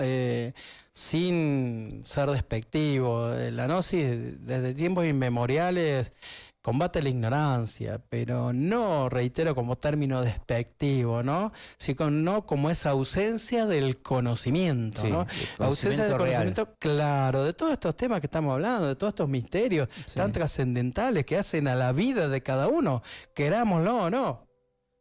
sin ser despectivo, la gnosis desde tiempos inmemoriales combate la ignorancia, pero no, reitero, como término despectivo, ¿no? Sino como esa ausencia del conocimiento, sí, ¿no? Ausencia del conocimiento, claro, de todos estos temas que estamos hablando, de todos estos misterios tan trascendentales que hacen a la vida de cada uno, querámoslo o no.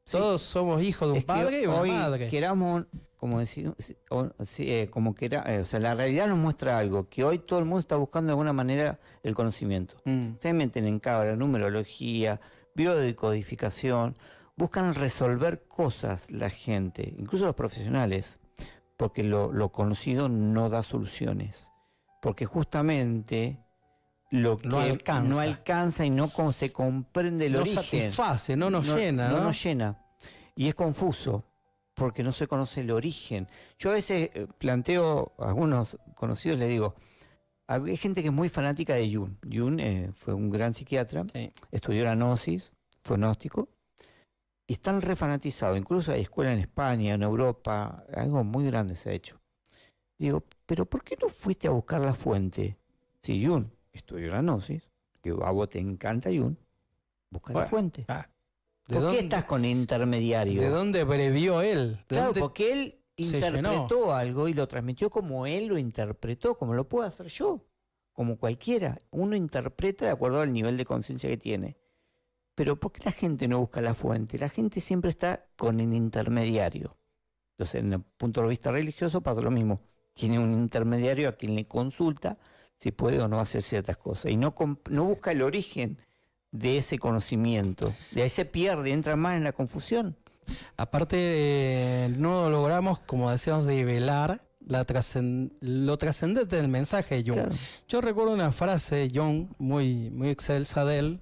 Todos somos hijos de un padre y una madre. Queramos, como decir, o sea, la realidad nos muestra algo, que hoy todo el mundo está buscando de alguna manera el conocimiento. Se meten en cábala, numerología, biodecodificación, buscan resolver cosas la gente, incluso los profesionales, porque lo conocido no da soluciones. Porque justamente lo que no alcanza y no se comprende el origen. No satisface, no nos llena. No nos llena. Y es confuso, porque no se conoce el origen. Yo a veces planteo a algunos conocidos, les digo, hay gente que es muy fanática de Jung. Jung fue un gran psiquiatra, estudió la gnosis, fue gnóstico, y están refanatizados. Incluso hay escuela en España, en Europa, algo muy grande se ha hecho. Digo, pero ¿por qué no fuiste a buscar la fuente? Si Jung estudió la gnosis, que a vos te encanta Jung, busca la fuente. ¿Por qué estás con intermediario? ¿De dónde brevió él? Claro, porque él interpretó algo y lo transmitió como él lo interpretó, como lo puedo hacer yo, como cualquiera. Uno interpreta de acuerdo al nivel de conciencia que tiene. Pero ¿por qué la gente no busca la fuente? La gente siempre está con el intermediario. Entonces, en el punto de vista religioso pasa lo mismo. Tiene un intermediario a quien le consulta si puede o no hacer ciertas cosas. Y no busca el origen de ese conocimiento. De ahí se pierde, entra más en la confusión. Aparte, no logramos, como decíamos, develar lo trascendente del mensaje de Jung. Claro. Yo recuerdo una frase de Jung, muy, muy excelsa de él,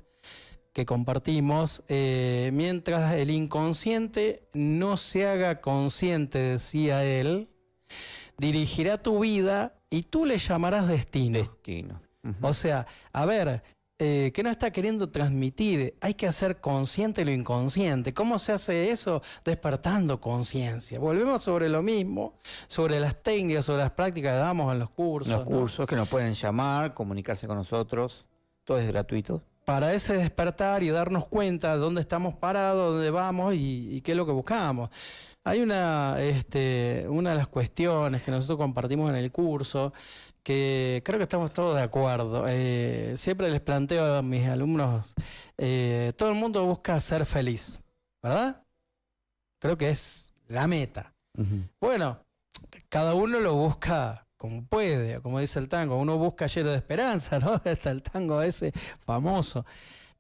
que compartimos: mientras el inconsciente no se haga consciente, decía él, dirigirá tu vida y tú le llamarás destino. Destino. O sea, a ver, ¿qué nos está queriendo transmitir? Hay que hacer consciente lo inconsciente. ¿Cómo se hace eso? Despertando conciencia. Volvemos sobre lo mismo, sobre las técnicas, sobre las prácticas que damos en los cursos. Los cursos que nos pueden llamar, comunicarse con nosotros, todo es gratuito. Para ese despertar y darnos cuenta de dónde estamos parados, dónde vamos y qué es lo que buscamos. Hay una de las cuestiones que nosotros compartimos en el curso, que creo que estamos todos de acuerdo. Siempre les planteo a mis alumnos, todo el mundo busca ser feliz, ¿verdad? Creo que es la meta. Bueno, cada uno lo busca como puede, como dice el tango, uno busca lleno de esperanza, ¿no? Está el tango ese famoso.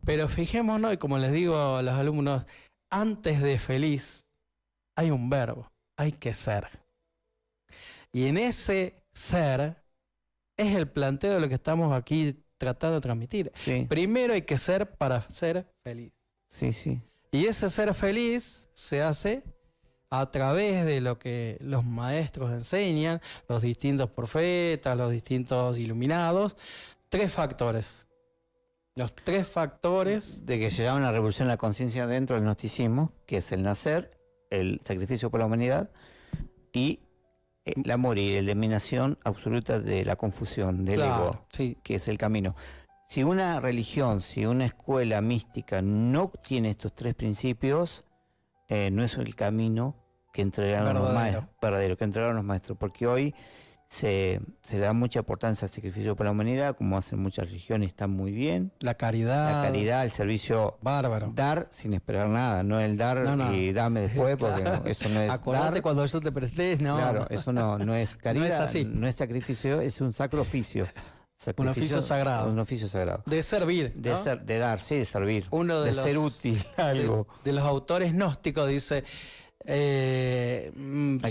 Pero fijémonos, y como les digo a los alumnos, antes de feliz hay un verbo, hay que ser. Y en ese ser es el planteo de lo que estamos aquí tratando de transmitir. Sí. Primero hay que ser para ser feliz. Sí, sí. Y ese ser feliz se hace a través de lo que los maestros enseñan, los distintos profetas, los distintos iluminados. 3 factores. Los 3 factores de que se llama la revolución de la conciencia dentro del gnosticismo, que es el nacer, el sacrificio por la humanidad y la morir, la eliminación absoluta de la confusión, del ego, sí, que es el camino. Si una religión, si una escuela mística no tiene estos 3 principios, no es el camino que entregaron los maestros, verdadero, que entregaron los maestros, porque hoy se le da mucha importancia al sacrificio por la humanidad, como hacen muchas religiones, está muy bien. La caridad, el servicio, bárbaro. Dar sin esperar nada, no el dar y dame después, porque claro. Eso no es acordate dar. Cuando yo te presté, no. Claro, eso no es caridad, no es así. No es sacrificio, es un sacro oficio. Un oficio sagrado. Un oficio sagrado. De servir, ¿no? De dar, sí, de servir. Uno de ser útil, algo. De los autores gnósticos dice,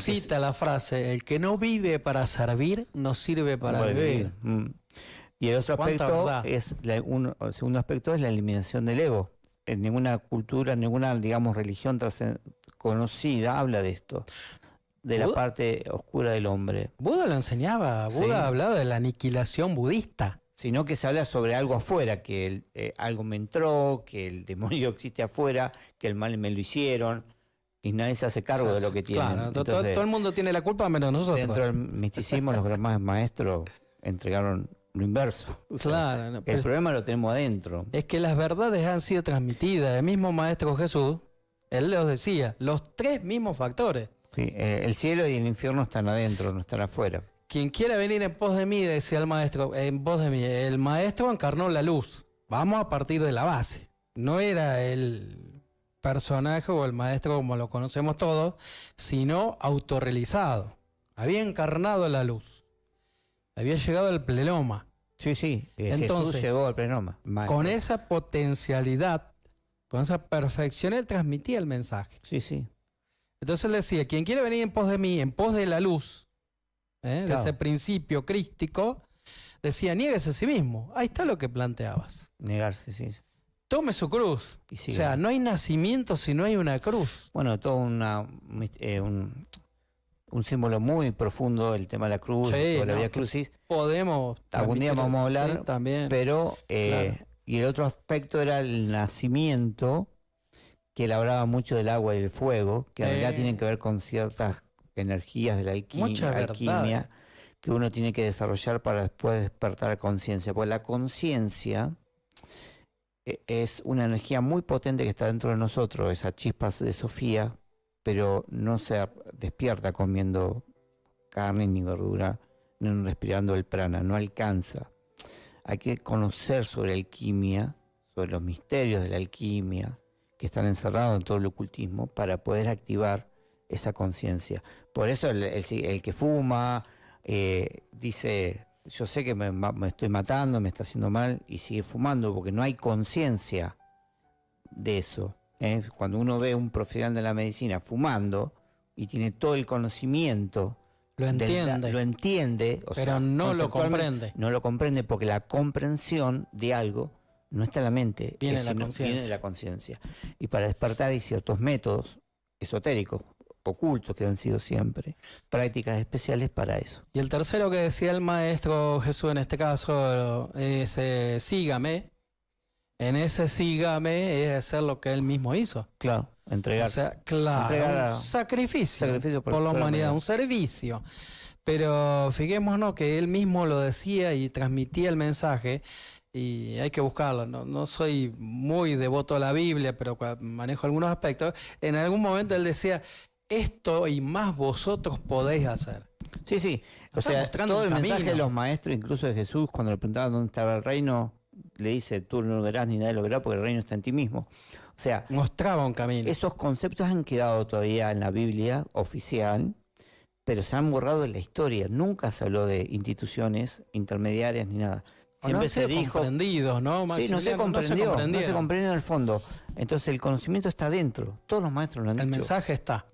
cita la frase: el que no vive para servir, no sirve para vivir. Y el otro aspecto el segundo aspecto es la eliminación del ego. En ninguna cultura, ninguna, digamos, religión conocida habla de esto. De la parte oscura del hombre. Buda lo enseñaba. Buda hablaba de la aniquilación budista. Sino que se habla sobre algo afuera, que algo me entró, que el demonio existe afuera, que el mal me lo hicieron, y nadie se hace cargo de lo que tiene. Claro, entonces, todo el mundo tiene la culpa menos nosotros. Dentro del misticismo los grandes maestros entregaron lo inverso. Claro. El problema lo tenemos adentro. Es que las verdades han sido transmitidas. El mismo Maestro Jesús, él los decía, los 3 mismos factores. Sí, el cielo y el infierno están adentro, no están afuera. Quien quiera venir en pos de mí, decía el maestro, en pos de mí, el maestro encarnó la luz. Vamos a partir de la base. No era el personaje o el maestro como lo conocemos todos, sino autorrealizado. Había encarnado la luz. Había llegado al plenoma. Sí, sí. Entonces, Jesús llegó al plenoma. Maestro. Con esa potencialidad, con esa perfección, él transmitía el mensaje. Sí, sí. Entonces él decía, quien quiere venir en pos de mí, en pos de la luz, de ese principio crístico, decía, niéguese a sí mismo. Ahí está lo que planteabas. Negarse, sí. Tome su cruz. O sea, no hay nacimiento si no hay una cruz. Bueno, todo un símbolo muy profundo, el tema de la cruz, la Vía Crucis. Podemos. Algún día vamos a hablar, sí, también. Pero, claro. Y el otro aspecto era el nacimiento, que él hablaba mucho del agua y del fuego, que en realidad tienen que ver con ciertas energías de la alquimia que uno tiene que desarrollar para después despertar la conciencia. Porque la conciencia es una energía muy potente que está dentro de nosotros, esa chispa de Sofía, pero no se despierta comiendo carne ni verdura, ni respirando el prana, no alcanza. Hay que conocer sobre alquimia, sobre los misterios de la alquimia, que están encerrados en todo el ocultismo, para poder activar esa conciencia. Por eso el que fuma, dice yo sé que me estoy matando, me está haciendo mal, y sigue fumando porque no hay conciencia de eso. Cuando uno ve a un profesional de la medicina fumando y tiene todo el conocimiento, lo entiende, pero no lo comprende. No lo comprende porque la comprensión de algo no está en la mente, viene de la conciencia. Y para despertar hay ciertos métodos esotéricos, ocultos, que han sido siempre prácticas especiales para eso. Y el tercero que decía el maestro Jesús en este caso es sígame. En ese sígame es hacer lo que él mismo hizo. Claro, entregar. O sea, claro, un sacrificio por la humanidad, un servicio. Pero fijémonos que él mismo lo decía y transmitía el mensaje, y hay que buscarlo. No soy muy devoto a la Biblia, pero manejo algunos aspectos. En algún momento él decía, esto y más vosotros podéis hacer. Sí. O sea, todo el mensaje de los maestros, incluso de Jesús, cuando le preguntaban dónde estaba el reino, le dice, tú no lo verás ni nadie lo verá porque el reino está en ti mismo. O sea, mostraba un camino. Esos conceptos han quedado todavía en la Biblia oficial, pero se han borrado de la historia. Nunca se habló de instituciones intermediarias ni nada. Siempre se dijo comprendidos, ¿no? Sí, no se comprendió en el fondo. Entonces el conocimiento está dentro. Todos los maestros lo han dicho. El mensaje está.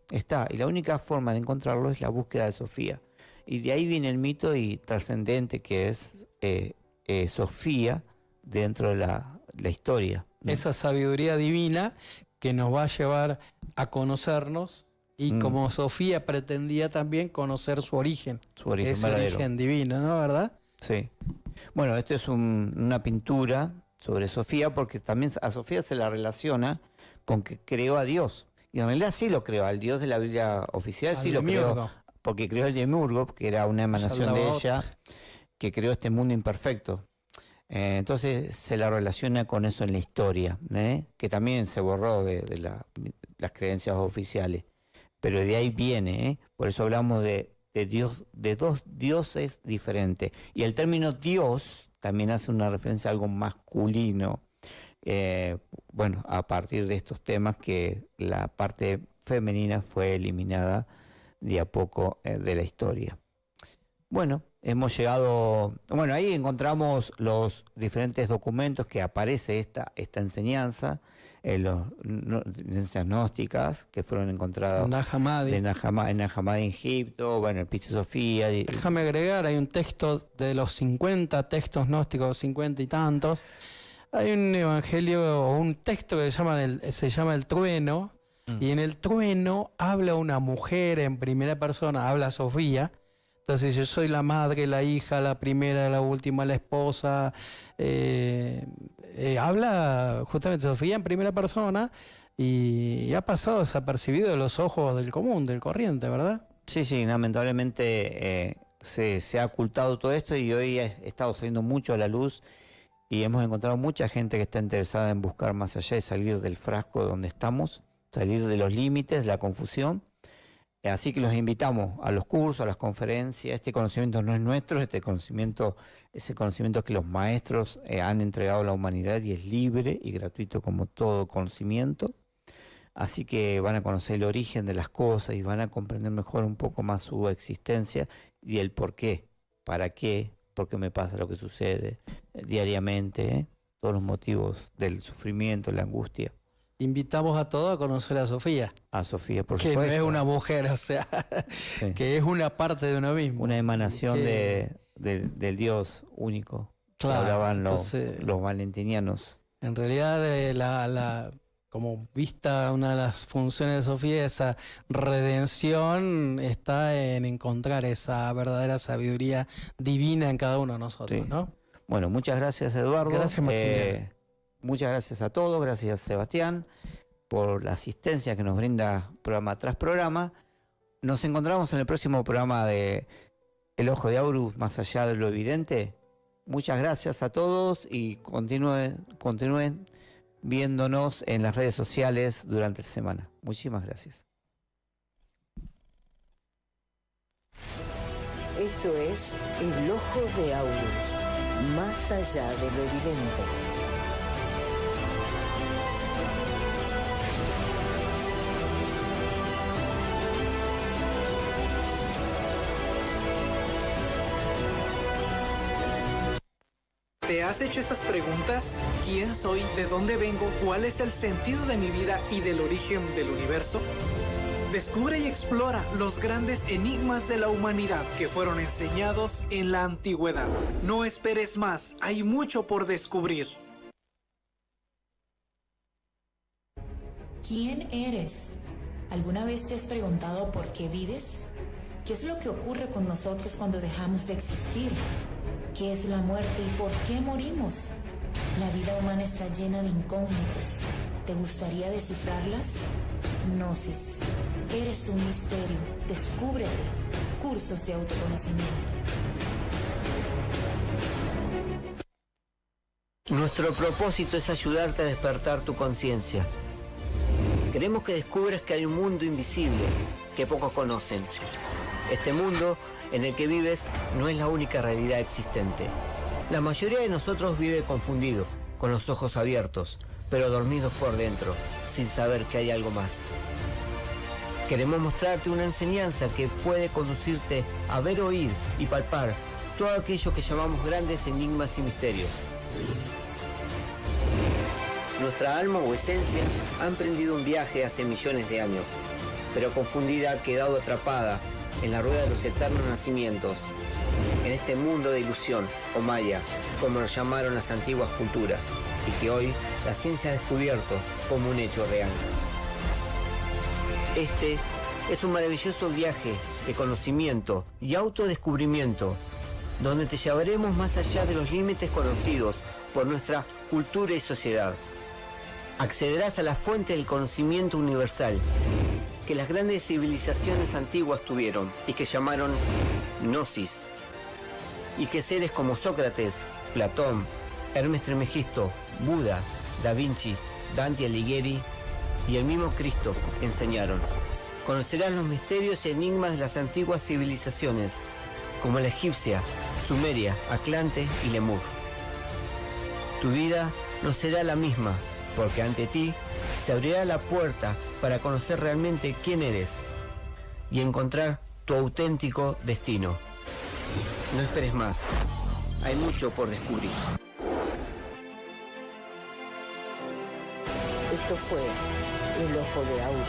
Y la única forma de encontrarlo es la búsqueda de Sofía. Y de ahí viene el mito y trascendente que es Sofía dentro de la historia, ¿no? Esa sabiduría divina que nos va a llevar a conocernos y como Sofía pretendía también conocer su origen. Ese verdadero. Origen divino, ¿no? ¿Verdad? Sí. Bueno, esto es una pintura sobre Sofía porque también a Sofía se la relaciona con que creó a Dios. Y en realidad sí lo creó, al Dios de la Biblia oficial sí lo creó. Porque creó el Demiurgo, que era una emanación de ella, que creó este mundo imperfecto. Entonces se la relaciona con eso en la historia, que también se borró de las creencias oficiales. Pero de ahí viene, por eso hablamos de Dios, de dos dioses diferentes. Y el término Dios también hace una referencia a algo masculino. Bueno, a partir de estos temas que la parte femenina fue eliminada de a poco de la historia. Bueno, hemos llegado... Bueno, ahí encontramos los diferentes documentos que aparece esta enseñanza, las enseñanzas gnósticas que fueron encontradas en Nag Hammadi en Egipto, bueno, el Pichi Sofía. Déjame agregar, hay un texto de los 50 textos gnósticos, 50 y tantos. Hay un evangelio o un texto que se llama El Trueno, y en El Trueno habla una mujer en primera persona, habla Sofía. Entonces yo soy la madre, la hija, la primera, la última, la esposa. Habla justamente Sofía en primera persona y ha pasado desapercibido de los ojos del común, del corriente, ¿verdad? Sí, lamentablemente se ha ocultado todo esto y hoy ha estado saliendo mucho a la luz y hemos encontrado mucha gente que está interesada en buscar más allá y salir del frasco donde estamos, salir de los límites, de la confusión. Así que los invitamos a los cursos, a las conferencias. Este conocimiento no es nuestro, ese conocimiento que los maestros han entregado a la humanidad y es libre y gratuito como todo conocimiento. Así que van a conocer el origen de las cosas y van a comprender mejor un poco más su existencia y el por qué, para qué, por qué me pasa lo que sucede diariamente, todos los motivos del sufrimiento, la angustia. Invitamos a todos a conocer a Sofía. A Sofía, por supuesto. Que no es una mujer, o sea, sí, que es una parte de uno mismo. Una emanación del Dios único. Claro, que hablaban los valentinianos. En realidad, como vista una de las funciones de Sofía, esa redención está en encontrar esa verdadera sabiduría divina en cada uno de nosotros, sí, ¿no? Bueno, muchas gracias, Eduardo. Gracias, Maximiliano. Muchas gracias a todos, gracias Sebastián por la asistencia que nos brinda programa tras programa. Nos encontramos en el próximo programa de El Ojo de Horus, más allá de lo evidente. Muchas gracias a todos y continúen viéndonos en las redes sociales durante la semana. Muchísimas gracias. Esto es El Ojo de Horus, más allá de lo evidente. ¿Te has hecho estas preguntas? ¿Quién soy? ¿De dónde vengo? ¿Cuál es el sentido de mi vida y del origen del universo? Descubre y explora los grandes enigmas de la humanidad que fueron enseñados en la antigüedad. No esperes más, hay mucho por descubrir. ¿Quién eres? ¿Alguna vez te has preguntado por qué vives? ¿Qué es lo que ocurre con nosotros cuando dejamos de existir? ¿Qué es la muerte y por qué morimos? La vida humana está llena de incógnitas. ¿Te gustaría descifrarlas? Gnosis. Eres un misterio. Descúbrete. Cursos de autoconocimiento. Nuestro propósito es ayudarte a despertar tu conciencia. Queremos que descubras que hay un mundo invisible que pocos conocen. Este mundo en el que vives no es la única realidad existente. La mayoría de nosotros vive confundido, con los ojos abiertos, pero dormidos por dentro, sin saber que hay algo más. Queremos mostrarte una enseñanza que puede conducirte a ver, oír y palpar todo aquello que llamamos grandes enigmas y misterios. Nuestra alma o esencia ha emprendido un viaje hace millones de años, pero confundida ha quedado atrapada en la rueda de los eternos nacimientos, en este mundo de ilusión, o maya, como lo llamaron las antiguas culturas, y que hoy la ciencia ha descubierto como un hecho real. Este es un maravilloso viaje de conocimiento y autodescubrimiento, donde te llevaremos más allá de los límites conocidos por nuestra cultura y sociedad. Accederás a la fuente del conocimiento universal que las grandes civilizaciones antiguas tuvieron y que llamaron Gnosis, y que seres como Sócrates, Platón, Hermes Trismegisto, Buda, Da Vinci, Dante Alighieri y el mismo Cristo enseñaron. Conocerás los misterios y enigmas de las antiguas civilizaciones, como la egipcia, Sumeria, Atlante y Lemur. Tu vida no será la misma, porque ante ti se abrirá la puerta para conocer realmente quién eres y encontrar tu auténtico destino. No esperes más, hay mucho por descubrir. Esto fue El Ojo de Aurus.